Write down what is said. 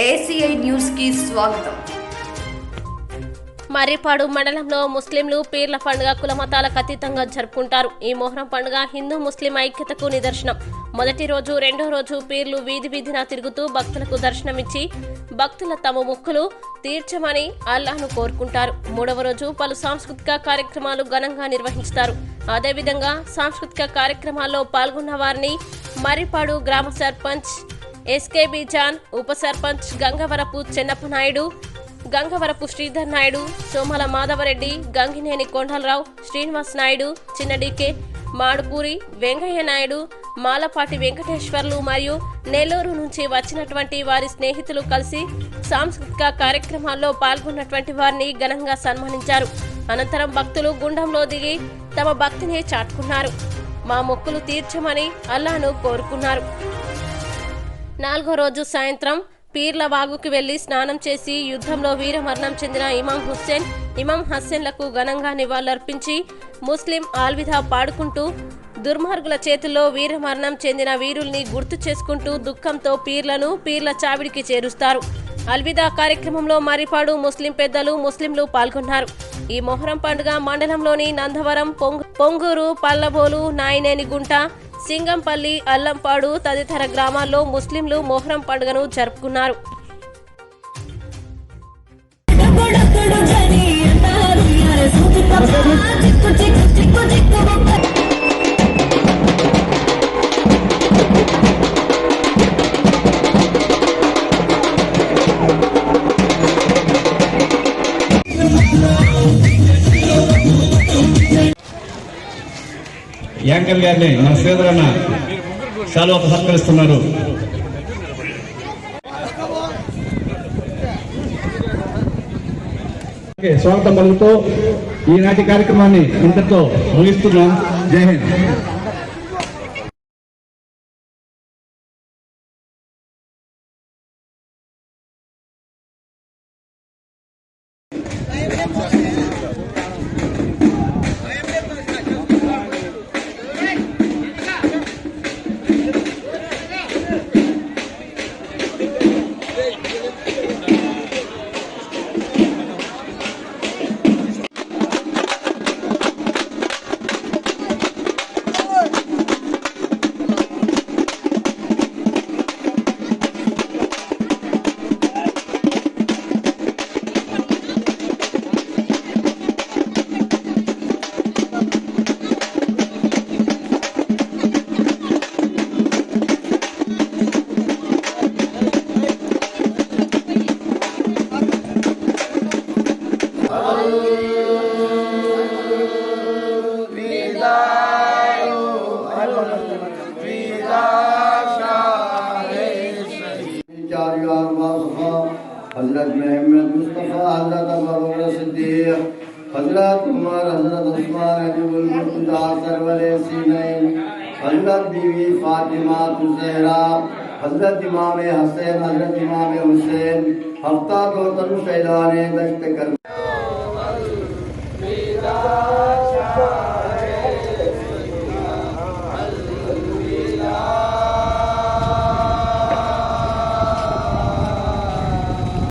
ACI news కి స్వాగతం. మర్రిపాడు మండలంలో ముస్లింలు పీర్ల పండుగ కులమతాలకు అతీతంగా జరుపుకుంటారు. ఈ మొహరం పండుగ హిందూ ముస్లిం ఐక్యతకు నిదర్శనం. మొదటి రోజు రెండో రోజు పీర్లు వీధి వీధిన తిరుగుతూ భక్తులకు దర్శనమిచ్చి భక్తుల తమ మొక్కులు తీర్చమని అల్లాహ్ను కోరుకుంటారు. మూడవ రోజు పలు సాంస్కృతిక కార్యక్రమాలు ఘనంగా నిర్వహిస్తారు. అదేవిధంగా సాంస్కృతిక కార్యక్రమాల్లో పాల్గొన్న వారిని మర్రిపాడు గ్రామ సర్పంచ్ ఎస్కేబి జాన్, ఉప సర్పంచ్ గంగవరపు చెన్నప్పనాయుడు, గంగవరపు శ్రీధర్ నాయుడు, సోమల మాధవరెడ్డి, గంగినేని కొండలరావు, శ్రీనివాస్ నాయుడు, చిన్నడికే, మాడుపూరి వెంకయ్య నాయుడు, మాలపాటి వెంకటేశ్వర్లు మరియు నెల్లూరు నుంచి వచ్చినటువంటి వారి స్నేహితులు కలిసి సాంస్కృతిక కార్యక్రమాల్లో పాల్గొన్నటువంటి వారిని ఘనంగా సన్మానించారు. అనంతరం భక్తులు గుండంలో దిగి తమ భక్తిని చాటుకున్నారు. మా మొక్కులు తీర్చమని అల్లాహ్ను కోరుకున్నారు. నాలుగో రోజు సాయంత్రం పీర్ల వాగుకి వెళ్లి స్నానం చేసి యుద్ధంలో వీరమరణం చెందిన ఇమాం హస్సేన్లకు ఘనంగా నివాళులర్పించి ముస్లిం ఆల్విదా పాడుకుంటూ దుర్మార్గుల చేతుల్లో వీరమరణం చెందిన వీరుల్ని గుర్తు చేసుకుంటూ దుఃఖంతో పీర్ల చావిడికి చేరుస్తారు. అల్విదా కార్యక్రమంలో మర్రిపాడు ముస్లిం పెద్దలు, ముస్లింలు పాల్గొన్నారు. ఈ మొహరం పండుగ మండలంలోని నందవరం, పొంగూరు, పల్లబోలు, నాయనేనిగుంట, సింగంపల్లి, అల్లంపాడు తదితర గ్రామాల్లో ముస్లింలు మొహరం పండుగను జరుపుకున్నారు. యాంకర్ గారిని మన శ్రీధర్ అన్న శాలువతో సత్కరిస్తున్నారు. స్వాగతం పలుకుతూ ఈనాటి కార్యక్రమాన్ని ఇంతతో ముగిస్తున్నాం. జై హింద్. हजरत मोहम्मद मुस्तफ़ा, हजरत अबू बकर सिद्दीक़, हजरत उमर, हजरत उस्मान अजूबुल मुर्तज़ा सरवरे सीनैन, हजरत बीवी फातिमा ज़हरा, हजरत इमाम हसन, हजरत इमाम हुसैन, हफ्ता को तनु शहीदाने दश्त कर